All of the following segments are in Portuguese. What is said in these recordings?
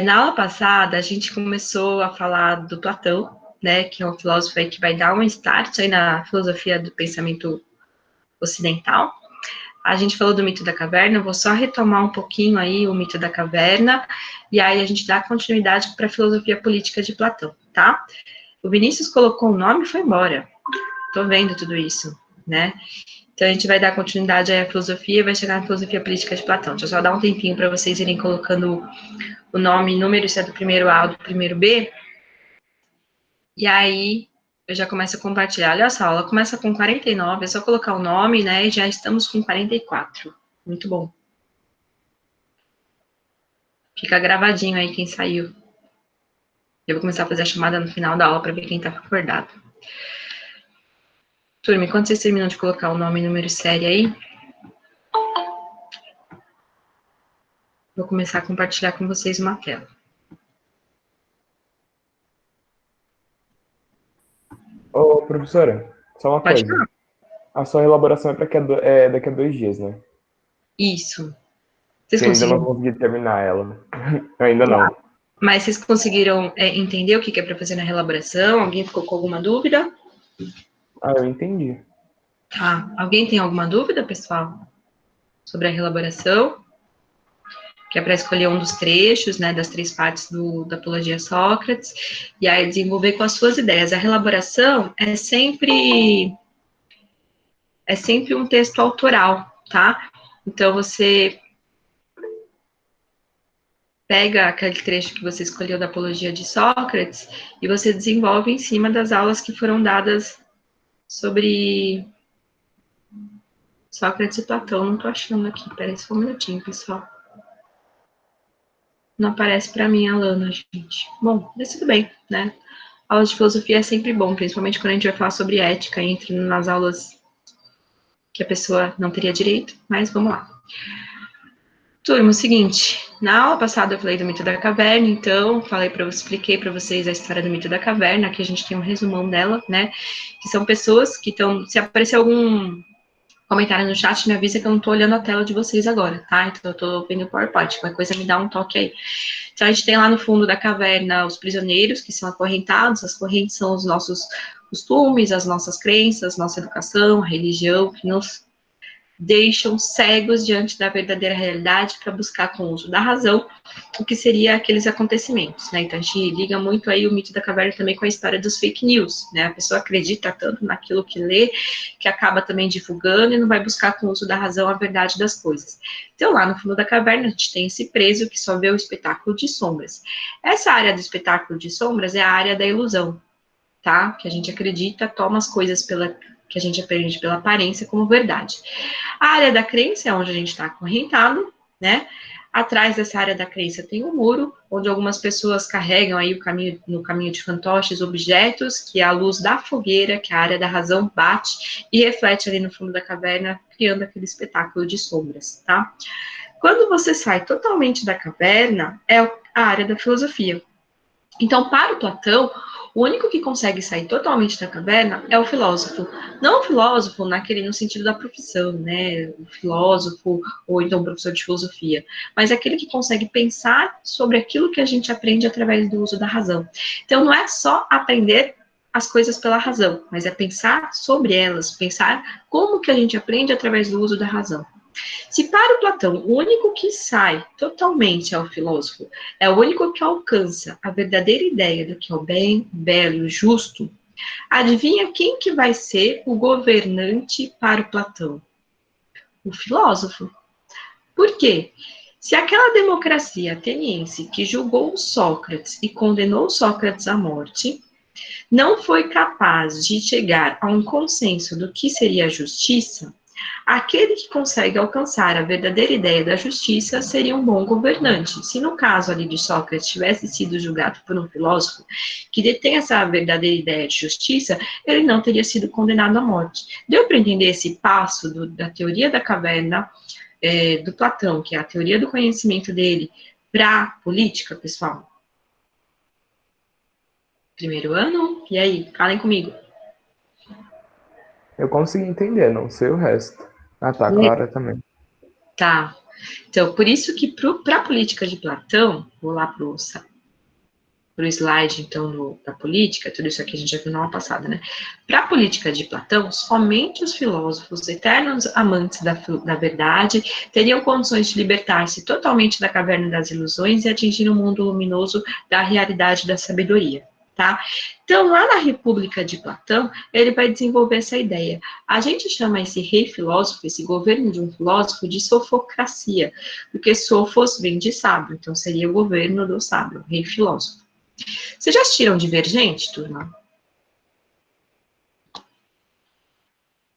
Na aula passada, a gente começou a falar do Platão, né, que é um filósofo aí que vai dar um start aí na filosofia do pensamento ocidental. A gente falou do mito da caverna, eu vou só retomar um pouquinho aí o mito da caverna, e aí a gente dá continuidade para a filosofia política de Platão, tá? O Vinícius colocou o nome e foi embora. Tô vendo tudo isso, né? Então a gente vai dar continuidade aí à filosofia e vai chegar na filosofia política de Platão. Deixa eu só dar um tempinho para vocês irem colocando o nome e número, se é do primeiro A ou do primeiro B, e aí eu já começo a compartilhar. Olha só, ela começa com 49, é só colocar o nome, né, e já estamos com 44. Muito bom. Fica gravadinho aí quem saiu. Eu vou começar a fazer a chamada no final da aula para ver quem tá acordado. Turma, enquanto vocês terminam de colocar o nome e número série aí, vou começar a compartilhar com vocês uma tela. Ô, professora, só uma Pode coisa. falar. A sua elaboração é, daqui a 2 dias, né? Isso. Vocês Que eu ainda não conseguiram? consegui terminar ela. Eu ainda não. Mas vocês conseguiram entender o que é para fazer na reelaboração? Alguém ficou com alguma dúvida? Ah, eu entendi. Tá. Alguém tem alguma dúvida, pessoal, sobre a reelaboração? Que é para escolher um dos trechos, né, das 3 partes da Apologia a Sócrates, e aí desenvolver com as suas ideias. A reelaboração é sempre um texto autoral, tá? Então, você pega aquele trecho que você escolheu da Apologia de Sócrates e você desenvolve em cima das aulas que foram dadas sobre Sócrates e Platão. Não tô achando aqui, peraí só um minutinho, pessoal. Não aparece para mim a Lana, gente. Bom, mas tudo bem, né? Aula de filosofia é sempre bom, principalmente quando a gente vai falar sobre ética, entre nas aulas que a pessoa não teria direito, mas vamos lá. Turma, o seguinte, na aula passada eu falei do mito da caverna, então expliquei para vocês a história do mito da caverna, aqui a gente tem um resumão dela, né, que são pessoas que estão, se aparecer algum comentário no chat, me avisa que eu não estou olhando a tela de vocês agora, tá, então eu estou vendo o PowerPoint, qualquer coisa me dá um toque aí. Então a gente tem lá no fundo da caverna os prisioneiros, que são acorrentados, as correntes são os nossos costumes, as nossas crenças, nossa educação, a religião, que nos deixam cegos diante da verdadeira realidade para buscar com o uso da razão o que seria aqueles acontecimentos, né? Então a gente liga muito aí o mito da caverna também com a história dos fake news, né? A pessoa acredita tanto naquilo que lê que acaba também divulgando e não vai buscar com o uso da razão a verdade das coisas. Então lá no fundo da caverna a gente tem esse preso que só vê o espetáculo de sombras. Essa área do espetáculo de sombras é a área da ilusão, tá? Que a gente acredita, toma as coisas que a gente aprende pela aparência como verdade. A área da crença é onde a gente está acorrentado, né? Atrás dessa área da crença tem um muro, onde algumas pessoas carregam aí no caminho de fantoches objetos que a luz da fogueira, que a área da razão bate e reflete ali no fundo da caverna, criando aquele espetáculo de sombras, tá? Quando você sai totalmente da caverna, é a área da filosofia. Então, para o Platão, o único que consegue sair totalmente da caverna é o filósofo. Não o filósofo no sentido da profissão, né? O filósofo ou então o professor de filosofia, mas aquele que consegue pensar sobre aquilo que a gente aprende através do uso da razão. Então, não é só aprender as coisas pela razão, mas é pensar sobre elas, pensar como que a gente aprende através do uso da razão. Se para o Platão o único que sai totalmente é o filósofo, é o único que alcança a verdadeira ideia do que é o bem, belo, justo, adivinha quem que vai ser o governante para o Platão? O filósofo. Por quê? Se aquela democracia ateniense que julgou Sócrates e condenou Sócrates à morte não foi capaz de chegar a um consenso do que seria a justiça, aquele que consegue alcançar a verdadeira ideia da justiça seria um bom governante. Se no caso ali de Sócrates tivesse sido julgado por um filósofo que detém essa verdadeira ideia de justiça, ele não teria sido condenado à morte. Deu para entender esse passo da teoria da caverna do Platão, que é a teoria do conhecimento dele, para a política, pessoal? Primeiro ano? E aí, falem comigo. Eu consegui entender, não sei o resto. Ah, tá, Clara também. Tá. Então, por isso que para a política de Platão, vou lá para o slide, então, da política, tudo isso aqui a gente já viu na aula passada, né? Para a política de Platão, somente os filósofos eternos amantes da verdade teriam condições de libertar-se totalmente da caverna das ilusões e atingir um mundo luminoso da realidade da sabedoria, tá? Então, lá na República de Platão, ele vai desenvolver essa ideia. A gente chama esse rei filósofo, esse governo de um filósofo, de sofocracia, porque sofos vem de sábio, então seria o governo do sábio, o rei filósofo. Vocês já assistiram Divergente, turma?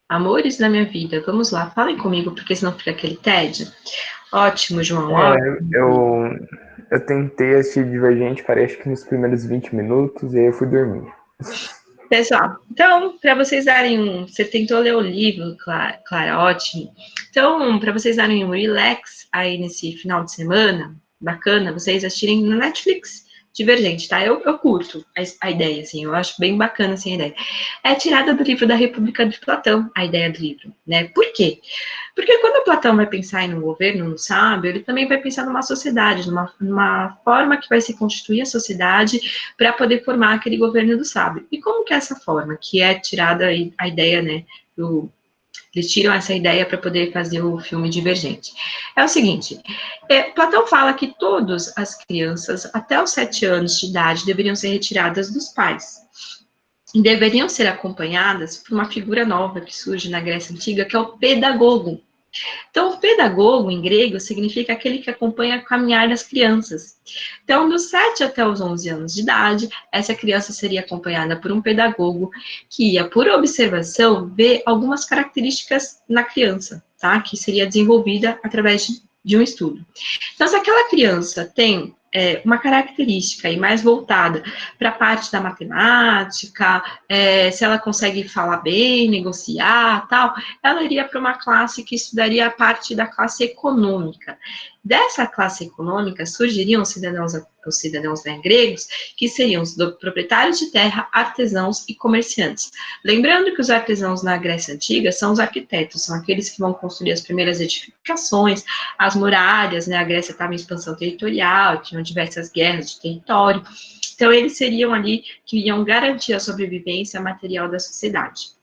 Amores da minha vida, vamos lá, falem comigo, porque senão fica aquele tédio. Ótimo, João, Eu tentei assistir Divergente, parei acho que nos primeiros 20 minutos e aí eu fui dormir. Pessoal, então, para vocês darem você tentou ler o livro, Clara, ótimo. Então, para vocês darem um relax aí nesse final de semana, bacana, vocês assistirem no Netflix, Divergente, tá? Eu curto a ideia, assim, eu acho bem bacana, assim, a ideia. É tirada do livro da República de Platão, a ideia do livro, né? Por quê? Porque quando Platão vai pensar em um governo, no sábio, ele também vai pensar numa sociedade, numa forma que vai se constituir a sociedade para poder formar aquele governo do sábio. E como que é essa forma? Que é tirada a ideia, né, eles tiram essa ideia para poder fazer o filme Divergente. É o seguinte, Platão fala que todas as crianças até os 7 anos de idade deveriam ser retiradas dos pais. E deveriam ser acompanhadas por uma figura nova que surge na Grécia Antiga, que é o pedagogo. Então, o pedagogo, em grego, significa aquele que acompanha o caminhar das crianças. Então, dos 7 até os 11 anos de idade, essa criança seria acompanhada por um pedagogo que ia, por observação, ver algumas características na criança, tá? Que seria desenvolvida através de um estudo. Então, se aquela criança tem uma característica aí mais voltada para a parte da matemática, se ela consegue falar bem, negociar, tal, ela iria para uma classe que estudaria a parte da classe econômica. Dessa classe econômica surgiriam os cidadãos gregos, que seriam os proprietários de terra, artesãos e comerciantes. Lembrando que os artesãos na Grécia Antiga são os arquitetos, são aqueles que vão construir as primeiras edificações, as muralhas, né? A Grécia estava em expansão territorial, tinham diversas guerras de território. Então, eles seriam ali que iam garantir a sobrevivência material da sociedade.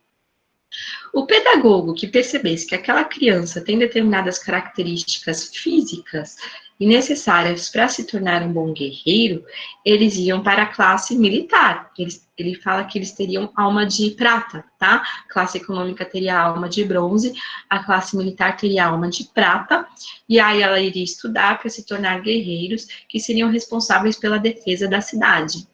O pedagogo que percebesse que aquela criança tem determinadas características físicas e necessárias para se tornar um bom guerreiro, eles iam para a classe militar. Ele fala que eles teriam alma de prata, tá? A classe econômica teria alma de bronze, a classe militar teria alma de prata, e aí ela iria estudar para se tornar guerreiros que seriam responsáveis pela defesa da cidade.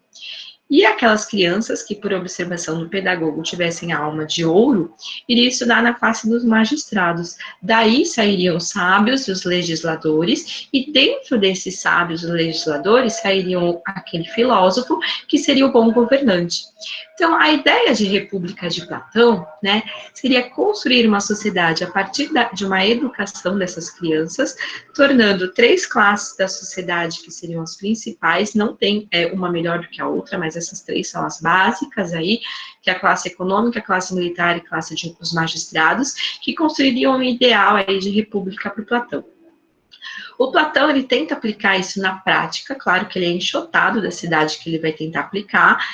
E aquelas crianças que, por observação do pedagogo, tivessem a alma de ouro, iriam estudar na classe dos magistrados. Daí sairiam os sábios e os legisladores, e dentro desses sábios e legisladores sairiam aquele filósofo, que seria o bom governante. Então, a ideia de República de Platão, né, seria construir uma sociedade a partir de uma educação dessas crianças, tornando 3 classes da sociedade, que seriam as principais, não tem uma melhor do que a outra, mas essas 3 são as básicas aí, que é a classe econômica, a classe militar e a classe dos magistrados, que construiriam um ideal aí de república para o Platão. O Platão, ele tenta aplicar isso na prática, claro que ele é enxotado da cidade que ele vai tentar aplicar,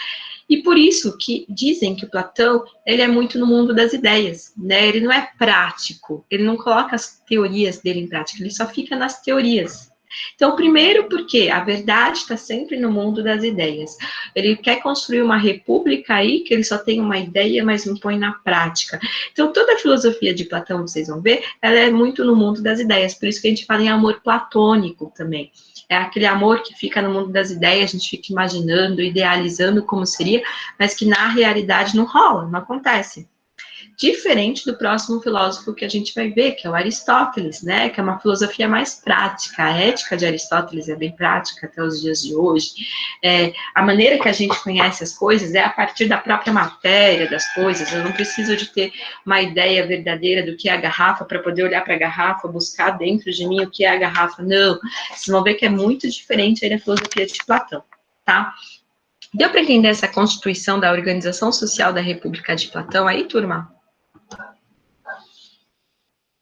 e por isso que dizem que o Platão, ele é muito no mundo das ideias, né? Ele não é prático, ele não coloca as teorias dele em prática, ele só fica nas teorias. Então, primeiro, porque a verdade está sempre no mundo das ideias. Ele quer construir uma república aí, que ele só tem uma ideia, mas não põe na prática. Então, toda a filosofia de Platão, vocês vão ver, ela é muito no mundo das ideias, por isso que a gente fala em amor platônico também. É aquele amor que fica no mundo das ideias, a gente fica imaginando, idealizando como seria, mas que na realidade não rola, não acontece. Diferente do próximo filósofo que a gente vai ver, que é o Aristóteles, né? Que é uma filosofia mais prática. A ética de Aristóteles é bem prática até os dias de hoje. A maneira que a gente conhece as coisas é a partir da própria matéria das coisas. Eu não preciso de ter uma ideia verdadeira do que é a garrafa para poder olhar para a garrafa, buscar dentro de mim o que é a garrafa. Não. Vocês vão ver que é muito diferente aí da filosofia de Platão, tá? Deu para entender essa constituição da organização social da República de Platão aí, turma?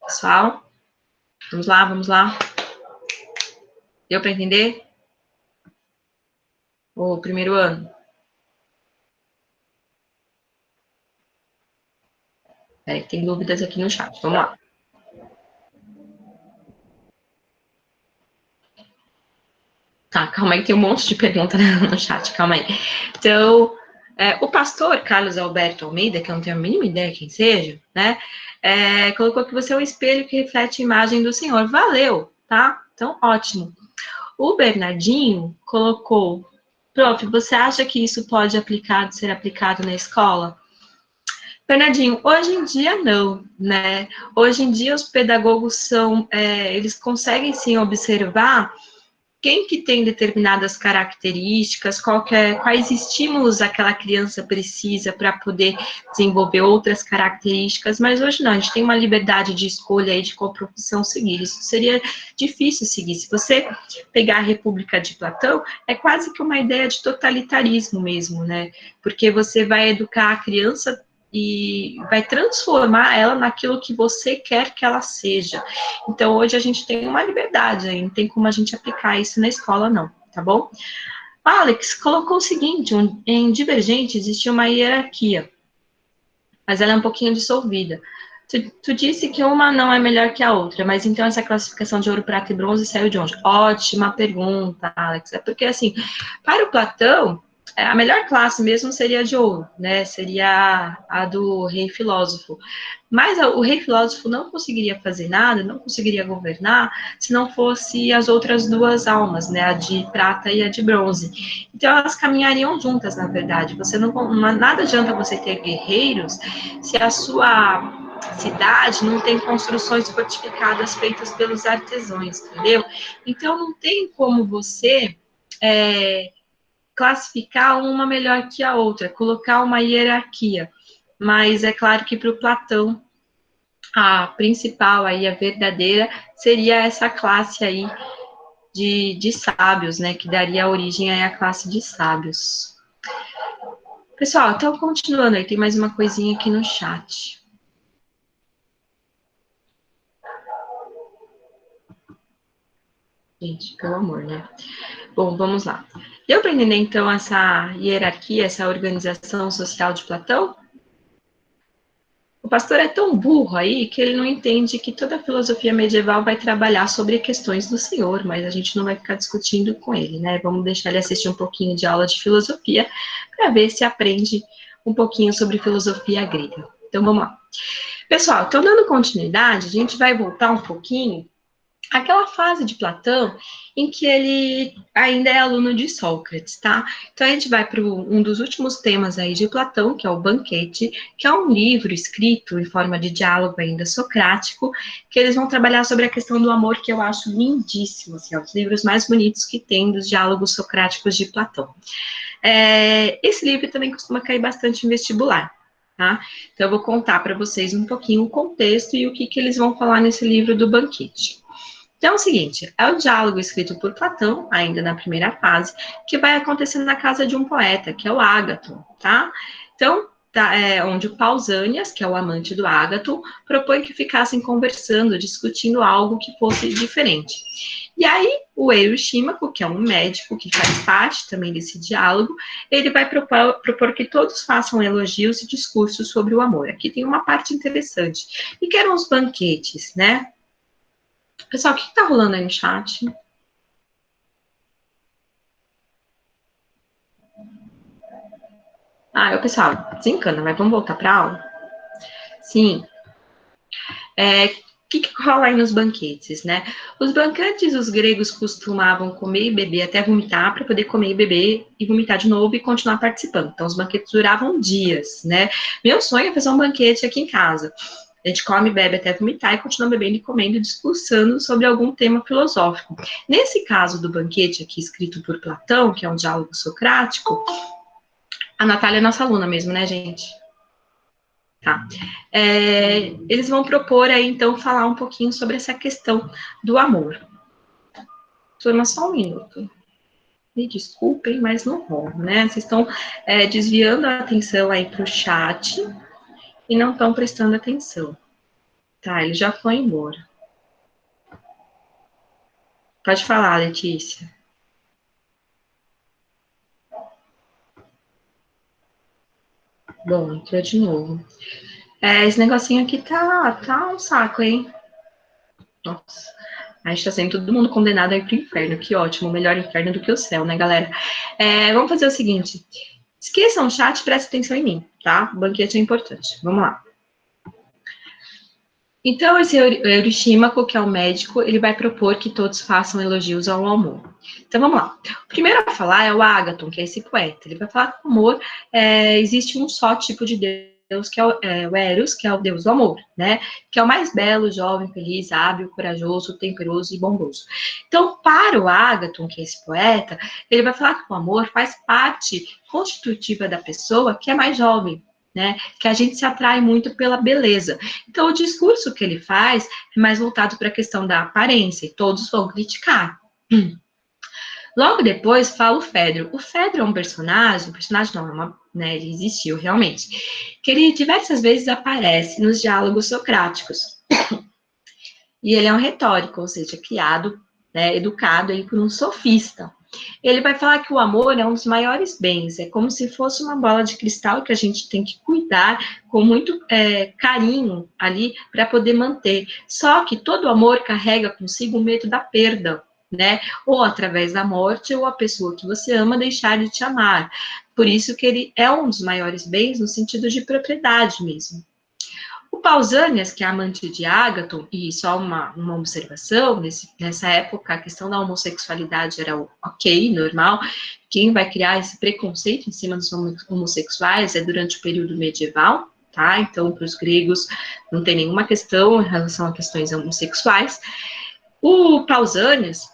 Pessoal? Vamos lá, vamos lá. Deu para entender? O primeiro ano? Tem dúvidas aqui no chat. Vamos lá. Tá, calma aí, tem um monte de pergunta no chat, calma aí. Então, o pastor Carlos Alberto Almeida, que eu não tenho a mínima ideia quem seja, né, colocou que você é um espelho que reflete a imagem do Senhor. Valeu, tá? Então, ótimo. O Bernardinho colocou, prof, você acha que isso pode ser aplicado na escola? Bernardinho, hoje em dia não, né? Hoje em dia os pedagogos eles conseguem sim observar quem que tem determinadas características, quais estímulos aquela criança precisa para poder desenvolver outras características, mas hoje não, a gente tem uma liberdade de escolha aí de qual profissão seguir, isso seria difícil seguir. Se você pegar a República de Platão, é quase que uma ideia de totalitarismo mesmo, né, porque você vai educar a criança e vai transformar ela naquilo que você quer que ela seja. Então, hoje a gente tem uma liberdade, aí não tem como a gente aplicar isso na escola, não, tá bom? Alex colocou o seguinte, em Divergente existia uma hierarquia, mas ela é um pouquinho dissolvida. Tu disse que uma não é melhor que a outra, mas então essa classificação de ouro, prata e bronze saiu de onde? Ótima pergunta, Alex. É porque, assim, para o Platão, a melhor classe mesmo seria a de ouro, né? Seria a do rei filósofo. Mas o rei filósofo não conseguiria fazer nada, não conseguiria governar, se não fosse as outras duas almas, né? A de prata e a de bronze. Então elas caminhariam juntas, na verdade. Nada adianta você ter guerreiros se a sua cidade não tem construções fortificadas feitas pelos artesãos, entendeu? Então não tem como você classificar uma melhor que a outra, colocar uma hierarquia. Mas é claro que para o Platão, a principal aí, a verdadeira, seria essa classe aí de sábios, né, que daria origem aí à classe de sábios. Pessoal, então continuando aí, tem mais uma coisinha aqui no chat. Gente, pelo amor, né? Bom, vamos lá. Deu para entender, então, essa hierarquia, essa organização social de Platão? O pastor é tão burro aí que ele não entende que toda a filosofia medieval vai trabalhar sobre questões do Senhor, mas a gente não vai ficar discutindo com ele, né? Vamos deixar ele assistir um pouquinho de aula de filosofia para ver se aprende um pouquinho sobre filosofia grega. Então, vamos lá. Pessoal, então, dando continuidade, a gente vai voltar um pouquinho aquela fase de Platão em que ele ainda é aluno de Sócrates, tá? Então a gente vai para um dos últimos temas aí de Platão, que é o Banquete, que é um livro escrito em forma de diálogo ainda socrático, que eles vão trabalhar sobre a questão do amor, que eu acho lindíssimo, assim, é um dos livros mais bonitos que tem dos diálogos socráticos de Platão. Esse livro também costuma cair bastante em vestibular, tá? Então eu vou contar para vocês um pouquinho o contexto e o que eles vão falar nesse livro do Banquete. Então é o seguinte, é o diálogo escrito por Platão, ainda na primeira fase, que vai acontecendo na casa de um poeta, que é o Ágaton, tá? Então, onde o Pausanias, que é o amante do Ágaton, propõe que ficassem conversando, discutindo algo que fosse diferente. E aí, o Eurixímaco, que é um médico que faz parte também desse diálogo, ele vai propor que todos façam elogios e discursos sobre o amor. Aqui tem uma parte interessante. E que eram os banquetes, né? Pessoal, o que está rolando aí no chat? Pessoal, desencana, mas vamos voltar para a aula? Sim. O que rola aí nos banquetes, né? Os banquetes, os gregos costumavam comer e beber até vomitar, para poder comer e beber e vomitar de novo e continuar participando. Então, os banquetes duravam dias, né? Meu sonho é fazer um banquete aqui em casa. A gente come, bebe até vomitar e continua bebendo e comendo e discursando sobre algum tema filosófico. Nesse caso do banquete aqui, escrito por Platão, que é um diálogo socrático, a Natália é nossa aluna mesmo, né, gente? Tá. Eles vão propor aí, então, falar um pouquinho sobre essa questão do amor. Turma, só um minuto. Me desculpem, mas não rola, né? Vocês estão desviando a atenção aí para o chat e não estão prestando atenção. Tá, ele já foi embora. Pode falar, Letícia. Bom, entrou de novo. Esse negocinho aqui tá um saco, hein? Nossa. A gente tá sendo todo mundo condenado a ir pro inferno. Que ótimo. Melhor inferno do que o céu, né, galera? Vamos fazer o seguinte. Esqueçam o chat e prestem atenção em mim, tá? O banquete é importante. Vamos lá. Então, esse Euríximaco, que é o médico, ele vai propor que todos façam elogios ao amor. Então, vamos lá. O primeiro a falar é o Ágaton, que é esse poeta. Ele vai falar que o amor, existe um só tipo de Deus, que é o Eros, que é o Deus do amor, né? Que é o mais belo, jovem, feliz, hábil, corajoso, temperoso e bondoso. Então, para o Ágaton, que é esse poeta, ele vai falar que o amor faz parte constitutiva da pessoa que é mais jovem, né? Que a gente se atrai muito pela beleza. Então, o discurso que ele faz é mais voltado para a questão da aparência, e todos vão criticar. Logo depois, fala o Fedro. O Fedro é um personagem não, né, ele existiu realmente, que ele diversas vezes aparece nos diálogos socráticos. E ele é um retórico, ou seja, criado, né, educado aí por um sofista. Ele vai falar que o amor é um dos maiores bens, é como se fosse uma bola de cristal que a gente tem que cuidar com muito carinho ali para poder manter. Só que todo amor carrega consigo o medo da perda, né? Ou através da morte, ou a pessoa que você ama deixar de te amar. Por isso que ele é um dos maiores bens no sentido de propriedade mesmo. O Pausanias, que é amante de Ágaton, e só uma observação, nessa época a questão da homossexualidade era ok, normal. Quem vai criar esse preconceito em cima dos homossexuais é durante o período medieval, tá? Então, para os gregos não tem nenhuma questão em relação a questões homossexuais. O Pausanias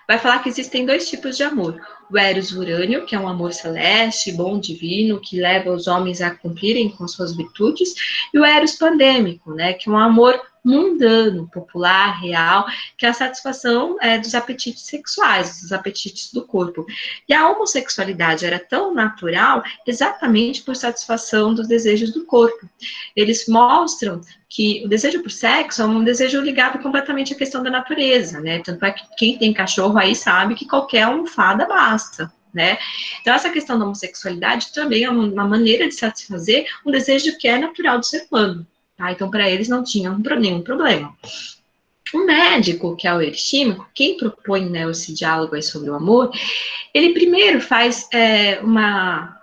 vai falar que existem dois tipos de amor. O Eros Urânio, que é um amor celeste, bom, divino, que leva os homens a cumprirem com suas virtudes, e o Eros Pandêmico, né, que é um amor mundano, popular, real, que é a satisfação dos apetites sexuais, dos apetites do corpo. E a homossexualidade era tão natural exatamente por satisfação dos desejos do corpo. Eles mostram que o desejo por sexo é um desejo ligado completamente à questão da natureza, né? Tanto é que quem tem cachorro aí sabe que qualquer almofada basta, né? Então, essa questão da homossexualidade também é uma maneira de satisfazer um desejo que é natural do ser humano, tá? Então, para eles não tinha nenhum problema. O médico, que é o Euríximaco, quem propõe, né, esse diálogo aí sobre o amor, ele primeiro faz uma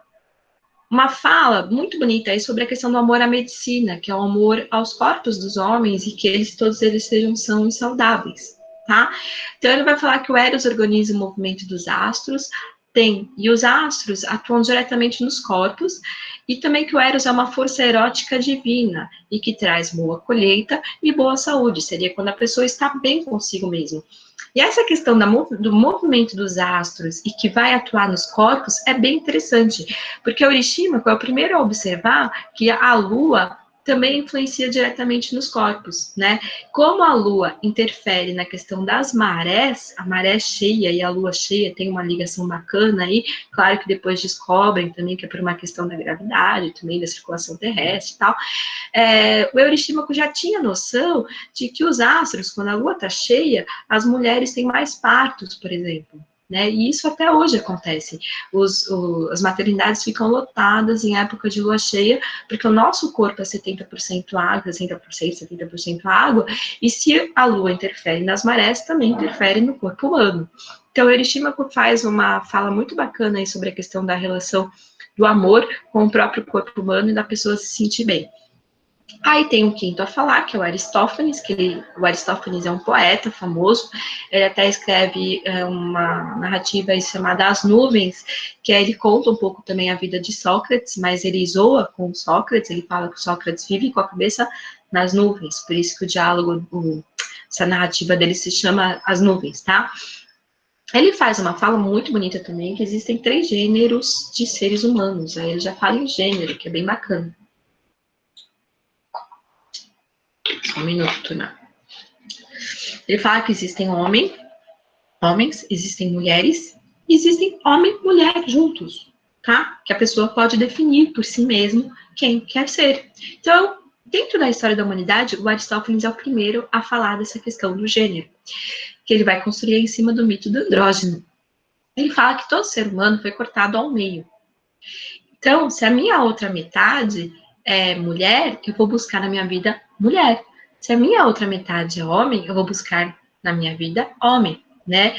fala muito bonita aí sobre a questão do amor à medicina, que é o amor aos corpos dos homens e que todos eles sejam sãos e saudáveis, tá? Então ele vai falar que o Eros organiza o movimento dos astros, e os astros atuam diretamente nos corpos, e também que o Eros é uma força erótica divina e que traz boa colheita e boa saúde, seria quando a pessoa está bem consigo mesmo. E essa questão do movimento dos astros e que vai atuar nos corpos é bem interessante, porque o Euríximaco é o primeiro a observar que a Lua também influencia diretamente nos corpos, né? Como a Lua interfere na questão das marés, a maré cheia e a Lua cheia tem uma ligação bacana aí, claro que depois descobrem também que é por uma questão da gravidade, também da circulação terrestre e tal. O Euríximaco já tinha noção de que os astros, quando a Lua está cheia, as mulheres têm mais partos, por exemplo. Né? E isso até hoje acontece. As maternidades ficam lotadas em época de lua cheia, porque o nosso corpo é 70% água, 60%, 70% água, e se a lua interfere nas marés, também interfere no corpo humano. Então, o Euríximaco faz uma fala muito bacana aí sobre a questão da relação do amor com o próprio corpo humano e da pessoa se sentir bem. Aí tem o quinto a falar, que é o Aristófanes, o Aristófanes é um poeta famoso, ele até escreve uma narrativa chamada As Nuvens, que aí ele conta um pouco também a vida de Sócrates, mas ele zoa com Sócrates, ele fala que Sócrates vive com a cabeça nas nuvens, por isso que o diálogo, essa narrativa dele se chama As Nuvens, tá? Ele faz uma fala muito bonita também, que existem 3 gêneros de seres humanos, aí ele já fala em gênero, que é bem bacana. Só um minuto, né? Ele fala que existem homens, existem mulheres, existem homem e mulher juntos, tá? Que a pessoa pode definir por si mesmo quem quer ser. Então, dentro da história da humanidade, o Aristófanes é o primeiro a falar dessa questão do gênero. que ele vai construir em cima do mito do andrógeno. Ele fala que todo ser humano foi cortado ao meio. Então, se a minha outra metade é mulher, eu vou buscar na minha vida mulher. Se a minha outra metade é homem, eu vou buscar na minha vida homem, né?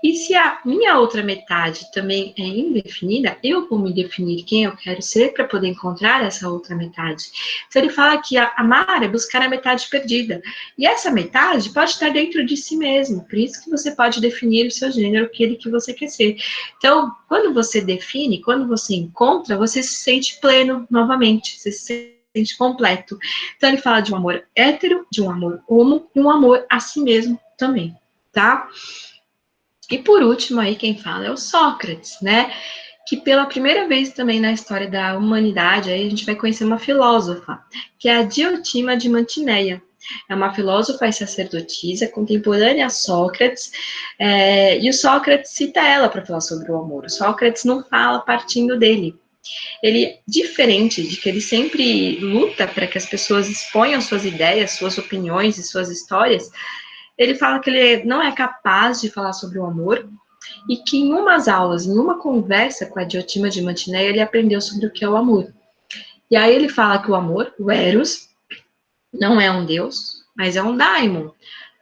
E se a minha outra metade também é indefinida, eu vou me definir quem eu quero ser para poder encontrar essa outra metade. Então, ele fala que amar é buscar a metade perdida. E essa metade pode estar dentro de si mesmo. Por isso que você pode definir o seu gênero, aquele que você quer ser. Então, quando você define, quando você encontra, você se sente pleno novamente. Você se sente completo. Então, ele fala de um amor hétero, de um amor homo e um amor a si mesmo também, tá? E por último, aí quem fala é o Sócrates, né? Que pela primeira vez também na história da humanidade, aí a gente vai conhecer uma filósofa, que é a Diotima de Mantineia. É uma filósofa e sacerdotisa contemporânea a Sócrates, e o Sócrates cita ela para falar sobre o amor. O Sócrates não fala partindo dele. Ele, diferente de que ele sempre luta para que as pessoas exponham suas ideias, suas opiniões e suas histórias, ele fala que ele não é capaz de falar sobre o amor e que em umas aulas, em uma conversa com a Diotima de Mantineia, ele aprendeu sobre o que é o amor. E aí ele fala que o amor, o Eros, não é um deus, mas é um daimon.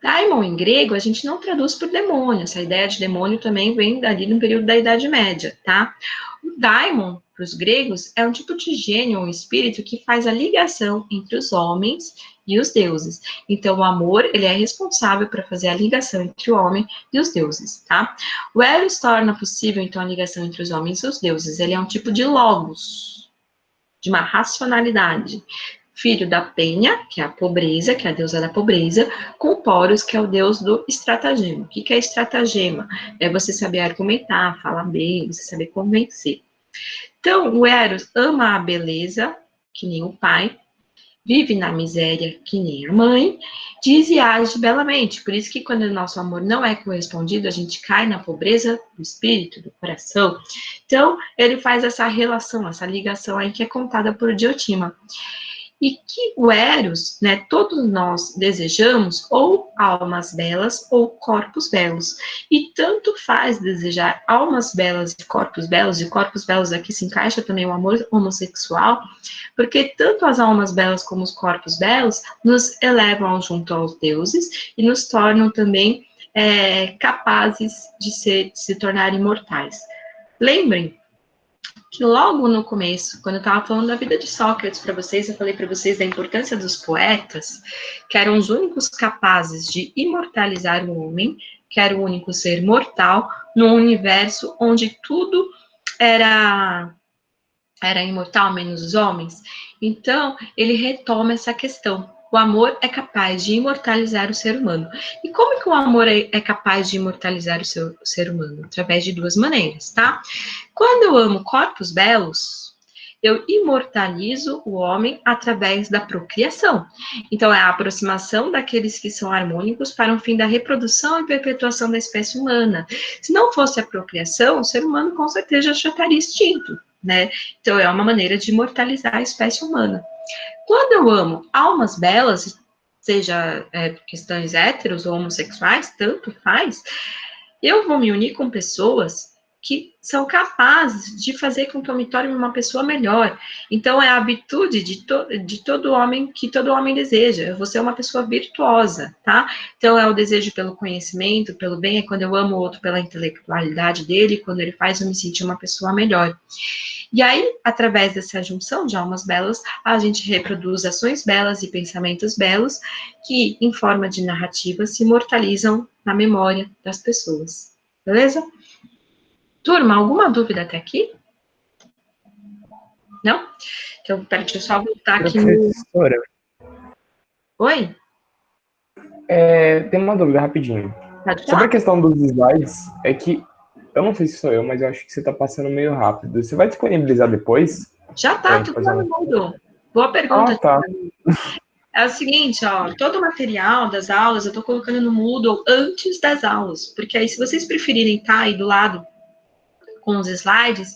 Daimon, em grego, a gente não traduz por demônio. Essa ideia de demônio também vem dali no período da Idade Média, tá? O daimon, para os gregos, é um tipo de gênio, um espírito que faz a ligação entre os homens e os deuses. Então, o amor, ele é responsável para fazer a ligação entre o homem e os deuses, tá? O Eros torna possível, então, a ligação entre os homens e os deuses. Ele é um tipo de logos, de uma racionalidade. Filho da Penha, que é a pobreza, que é a deusa da pobreza, com Poros, que é o deus do estratagema. O que é estratagema? É você saber argumentar, falar bem, você saber convencer. Então, o Eros ama a beleza, que nem o pai, vive na miséria, que nem a mãe, diz e age belamente. Por isso que quando o nosso amor não é correspondido, a gente cai na pobreza do espírito, do coração. Então, ele faz essa relação, essa ligação aí que é contada por Diotima. E que o Eros, né, todos nós desejamos ou almas belas ou corpos belos. E tanto faz desejar almas belas e corpos belos aqui se encaixa também o amor homossexual, porque tanto as almas belas como os corpos belos nos elevam junto aos deuses e nos tornam também capazes de se tornar imortais. Lembrem que logo no começo, quando eu estava falando da vida de Sócrates para vocês, eu falei para vocês da importância dos poetas, que eram os únicos capazes de imortalizar o homem, que era o único ser mortal, num universo onde tudo era imortal, menos os homens. Então, ele retoma essa questão. O amor é capaz de imortalizar o ser humano. E como que o amor é capaz de imortalizar o ser humano? Através de duas maneiras, tá? Quando eu amo corpos belos, eu imortalizo o homem através da procriação. Então, é a aproximação daqueles que são harmônicos para um fim da reprodução e perpetuação da espécie humana. Se não fosse a procriação, o ser humano com certeza já estaria extinto, né? Então, é uma maneira de imortalizar a espécie humana. Quando eu amo almas belas, seja questões héteros ou homossexuais, tanto faz, eu vou me unir com pessoas que são capazes de fazer com que eu me torne uma pessoa melhor. Então, é a virtude de todo homem, que todo homem deseja. Eu vou ser uma pessoa virtuosa, tá? Então, é o desejo pelo conhecimento, pelo bem, é quando eu amo o outro pela intelectualidade dele, quando ele faz eu me sentir uma pessoa melhor. E aí, através dessa junção de almas belas, a gente reproduz ações belas e pensamentos belos que, em forma de narrativa, se imortalizam na memória das pessoas. Beleza? Turma, alguma dúvida até aqui? Não? Então, peraí, deixa eu só voltar aqui no... Professora, Oi? tem uma dúvida rapidinho. Pode Sobre a falar? questão dos slides, é que eu não sei se sou eu, mas eu acho que você está passando meio rápido. Você vai disponibilizar depois Já para a tá, gente tudo fazer lá uma... no Moodle. Boa Ah, pergunta. tá. É o seguinte, ó, todo o material das aulas eu tô colocando no Moodle antes das aulas, porque aí se vocês preferirem estar aí do lado com os slides,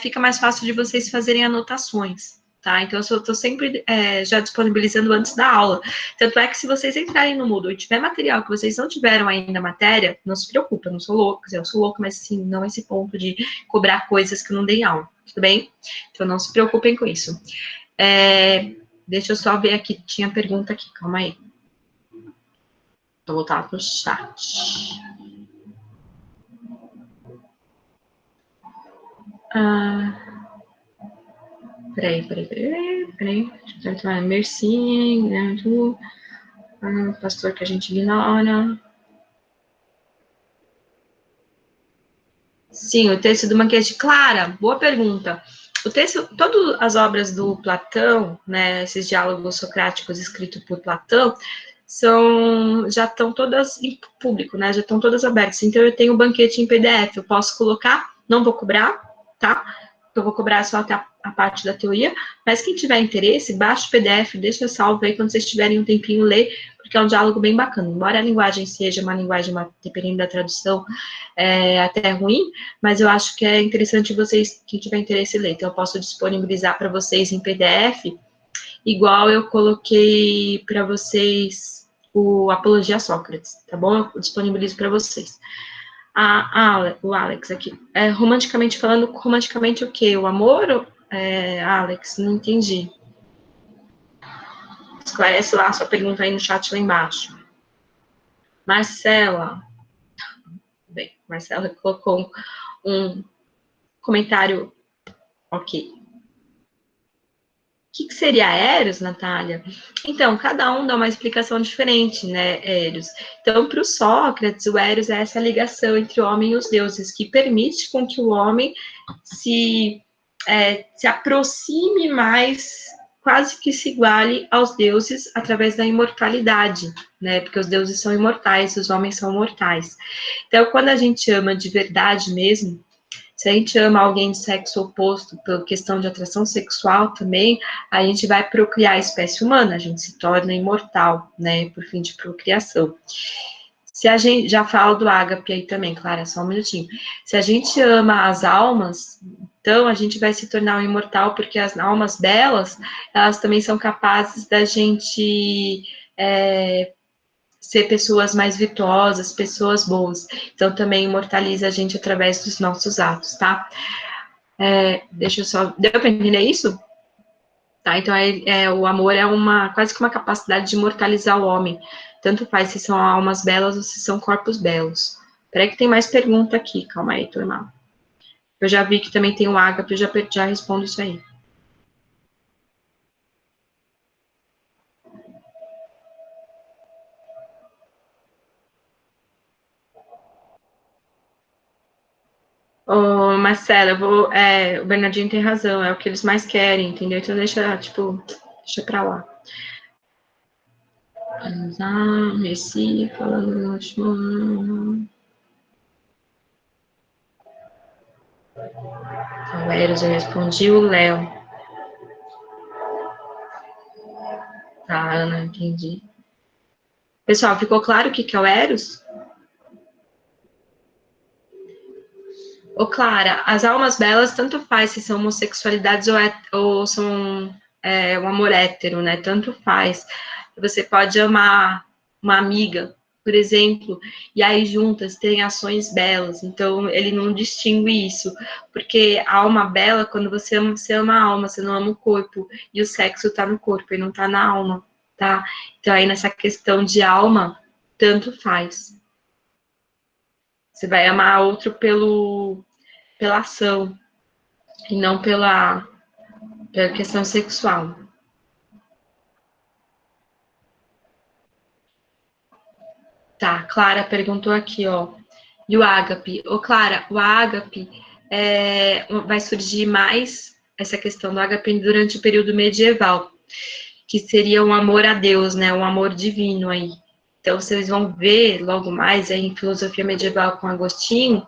fica mais fácil de vocês fazerem anotações, tá? Então, eu estou sempre já disponibilizando antes da aula. Tanto é que se vocês entrarem no Moodle e tiver material que vocês não tiveram ainda matéria, não se preocupa, eu não sou louca, quer dizer, eu sou louca, mas assim, não esse ponto de cobrar coisas que eu não dei aula, tudo bem? Então, não se preocupem com isso. Deixa eu só ver aqui, tinha pergunta aqui, calma aí. Vou voltar para o chat. Peraí. Merci, né? Pastor que a gente ignora. Sim, o texto do banquete. Clara, boa pergunta. O texto, todas as obras do Platão, né, esses diálogos socráticos escritos por Platão, já estão todas em público, né, já estão todas abertas. Então, eu tenho o banquete em PDF, eu posso colocar, não vou cobrar, tá? Eu vou cobrar só até a parte da teoria, mas quem tiver interesse, baixa o PDF, deixa salvo aí, quando vocês tiverem um tempinho, lê, porque é um diálogo bem bacana. Embora a linguagem seja uma linguagem, dependendo da tradução, até ruim, mas eu acho que é interessante vocês, quem tiver interesse, ler. Então, eu posso disponibilizar para vocês em PDF, igual eu coloquei para vocês o Apologia a Sócrates, tá bom? Eu disponibilizo para vocês. O Alex aqui. Romanticamente falando, romanticamente o quê? O amor? Alex, não entendi. Esclarece lá a sua pergunta aí no chat lá embaixo. Marcela. Bem, Marcela colocou um comentário ok. O que seria Eros, Natália? Então, cada um dá uma explicação diferente, né, Eros? Então, para o Sócrates, o Eros é essa ligação entre o homem e os deuses, que permite com que o homem se aproxime mais, quase que se iguale aos deuses através da imortalidade, né? Porque os deuses são imortais, os homens são mortais. Então, quando a gente ama de verdade mesmo, se a gente ama alguém de sexo oposto por questão de atração sexual também, a gente vai procriar a espécie humana, a gente se torna imortal, né, por fim de procriação. Se a gente, já falo do ágape aí também, Clara, só um minutinho. Se a gente ama as almas, então a gente vai se tornar um imortal, porque as almas belas, elas também são capazes da gente ser pessoas mais virtuosas, pessoas boas. Então, também imortaliza a gente através dos nossos atos, tá? Deixa eu só... Deu para entender isso? Tá, então, o amor é quase que uma capacidade de imortalizar o homem. Tanto faz se são almas belas ou se são corpos belos. Peraí que tem mais pergunta aqui. Calma aí, turma. Eu já vi que também tem o ágape, eu já respondo isso aí. Ô, Marcela, o Bernardinho tem razão, é o que eles mais querem, entendeu? Então deixa pra lá. Messi, falando no o Eros, eu respondi o Léo. Tá, Ana, entendi. Pessoal, ficou claro o que é o Eros? Ô, Clara, as almas belas, tanto faz se são homossexualidades ou são um amor hétero, né? Tanto faz. Você pode amar uma amiga, por exemplo, e aí juntas terem ações belas. Então, ele não distingue isso. Porque a alma bela, quando você ama a alma, você não ama o corpo. E o sexo tá no corpo e não tá na alma, tá? Então, aí nessa questão de alma, tanto faz. Você vai amar outro pela ação e não pela questão sexual. Tá, Clara perguntou aqui, ó. E o ágape? Ô, Clara, o ágape vai surgir mais essa questão do ágape durante o período medieval, que seria um amor a Deus, né? Um amor divino aí. Então, vocês vão ver logo mais aí em Filosofia Medieval com Agostinho,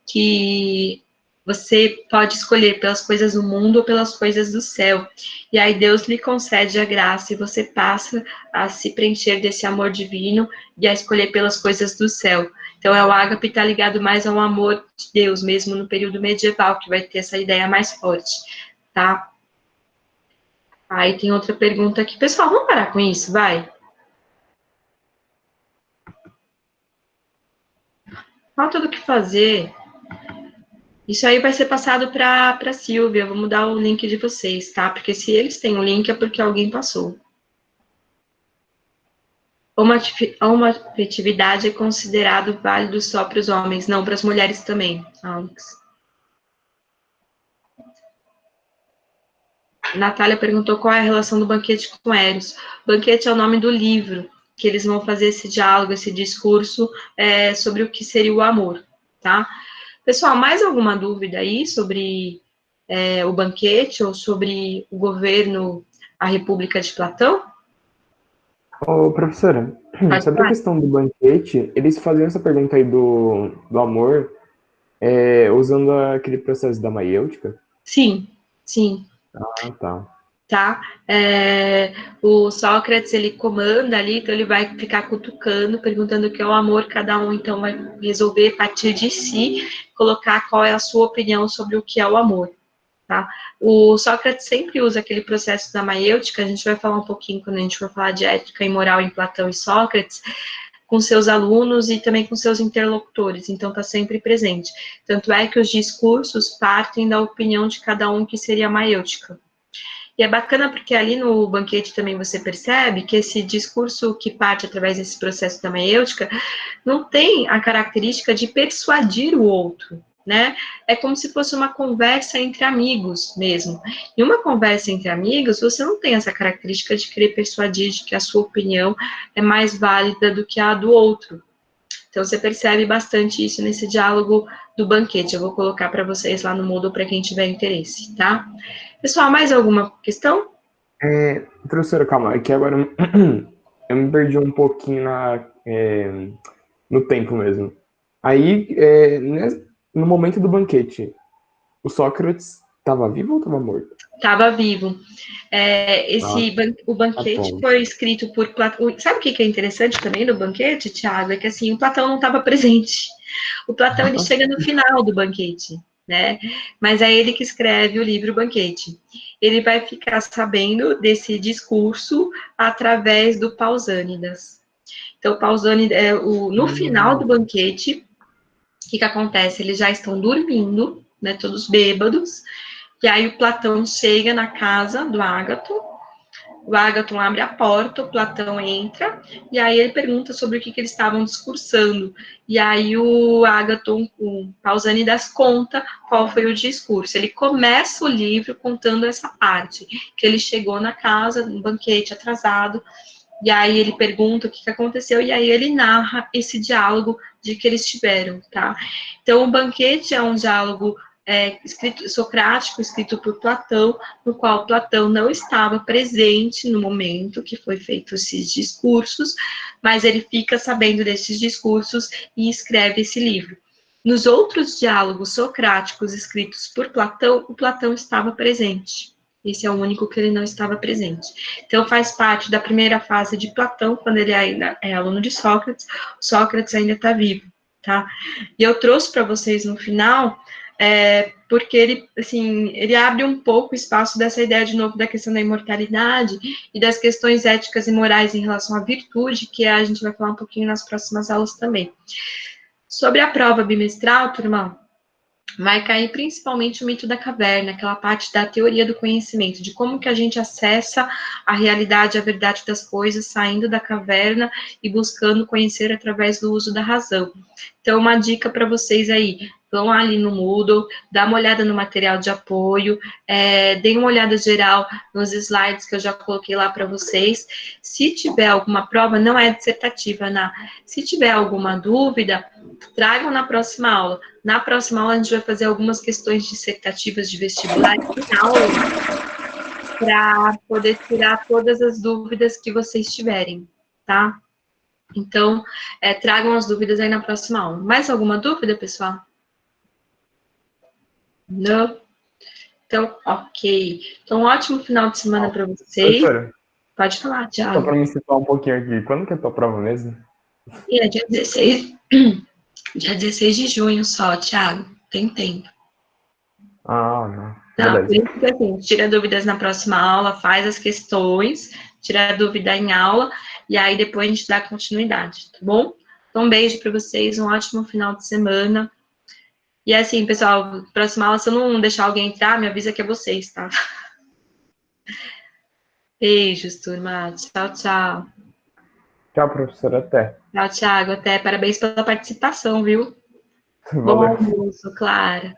que você pode escolher pelas coisas do mundo ou pelas coisas do céu. E aí Deus lhe concede a graça e você passa a se preencher desse amor divino e a escolher pelas coisas do céu. Então, o ágape está ligado mais ao amor de Deus, mesmo no período medieval, que vai ter essa ideia mais forte, tá? Aí tem outra pergunta aqui. Pessoal, vamos parar com isso, vai? Falta do que fazer. Isso aí vai ser passado para a Silvia. Eu vou mudar o link de vocês, tá? Porque se eles têm o link é porque alguém passou. Uma afetividade é considerado válido só para os homens, não para as mulheres também, Alex. Natália perguntou qual é a relação do banquete com Eros. Banquete é o nome do livro, que eles vão fazer esse diálogo, esse discurso sobre o que seria o amor, tá? Pessoal, mais alguma dúvida aí sobre o banquete ou sobre o governo, a República de Platão? Ô, professora, Pode sobre a falar. questão do banquete, eles faziam essa pergunta aí do amor usando aquele processo da maiêutica? Sim, sim. Ah, tá. Tá? O Sócrates, ele comanda ali, então ele vai ficar cutucando, perguntando o que é o amor, cada um então vai resolver a partir de si, colocar qual é a sua opinião sobre o que é o amor, tá? O Sócrates sempre usa aquele processo da maiêutica, a gente vai falar um pouquinho quando a gente for falar de ética e moral em Platão e Sócrates, com seus alunos e também com seus interlocutores, então está sempre presente. Tanto é que os discursos partem da opinião de cada um que seria a maiêutica. E é bacana porque ali no banquete também você percebe que esse discurso que parte através desse processo da maiêutica não tem a característica de persuadir o outro, né? É como se fosse uma conversa entre amigos mesmo. E uma conversa entre amigos, você não tem essa característica de querer persuadir de que a sua opinião é mais válida do que a do outro. Então, você percebe bastante isso nesse diálogo do banquete. Eu vou colocar para vocês lá no Moodle para quem tiver interesse, tá? Pessoal, mais alguma questão? Professora, calma, é que agora eu me perdi um pouquinho no tempo mesmo. Aí, no momento do banquete, o Sócrates estava vivo ou estava morto? Estava vivo. Ah, O tá banquete bom. foi escrito por Platão. Sabe o que é interessante também no banquete, Tiago? É que assim, o Platão não estava presente. O Platão ele chega no final do banquete, né? Mas é ele que escreve o livro Banquete. Ele vai ficar sabendo desse discurso através do Pausânidas. Então, Pausânidas, no final do banquete, o que acontece? Eles já estão dormindo, né? Todos bêbados. E aí o Platão chega na casa do Ágaton, o Ágaton abre a porta, o Platão entra, e aí ele pergunta sobre o que eles estavam discursando. E aí o Ágaton, o Pausanidas, conta qual foi o discurso. Ele começa o livro contando essa parte, que ele chegou na casa, no banquete atrasado, e aí ele pergunta o que aconteceu, e aí ele narra esse diálogo de que eles tiveram, tá? Então, o banquete é um diálogo socrático, escrito por Platão, no qual Platão não estava presente no momento que foi feito esses discursos, mas ele fica sabendo desses discursos e escreve esse livro. Nos outros diálogos socráticos escritos por Platão, o Platão estava presente. Esse é o único que ele não estava presente. Então, faz parte da primeira fase de Platão, quando ele ainda é aluno de Sócrates, Sócrates ainda está vivo, tá? E eu trouxe para vocês no final, porque ele, assim, ele abre um pouco o espaço dessa ideia, de novo, da questão da imortalidade e das questões éticas e morais em relação à virtude, que a gente vai falar um pouquinho nas próximas aulas também. Sobre a prova bimestral, turma, vai cair principalmente o mito da caverna, aquela parte da teoria do conhecimento, de como que a gente acessa a realidade, a verdade das coisas, saindo da caverna e buscando conhecer através do uso da razão. Então, uma dica para vocês aí, vão ali no Moodle, dá uma olhada no material de apoio, deem uma olhada geral nos slides que eu já coloquei lá para vocês. Se tiver alguma prova, não é dissertativa, Ana. Se tiver alguma dúvida, tragam na próxima aula. Na próxima aula, a gente vai fazer algumas questões dissertativas de vestibular em aula, para poder tirar todas as dúvidas que vocês tiverem, tá? Então, tragam as dúvidas aí na próxima aula. Mais alguma dúvida, pessoal? Não? Então, ok. Então, um ótimo final de semana para vocês. Professora, Pode falar, só para Thiago. me situar um pouquinho aqui, quando que é a tua prova mesmo? E é dia 16, dia 16 de junho só, Thiago. Tem tempo. Ah, não. Não, por Beleza. isso que assim, tira dúvidas na próxima aula, faz as questões, tira a dúvida em aula, e aí depois a gente dá continuidade, tá bom? Então, um beijo para vocês, um ótimo final de semana. E assim, pessoal, próxima aula, se eu não deixar alguém entrar, me avisa que é vocês, tá? Beijos, turma. Tchau, tchau. Tchau, professora. Até. Tchau, Thiago. Até. Parabéns pela participação, viu? Bom Valeu. almoço, Clara.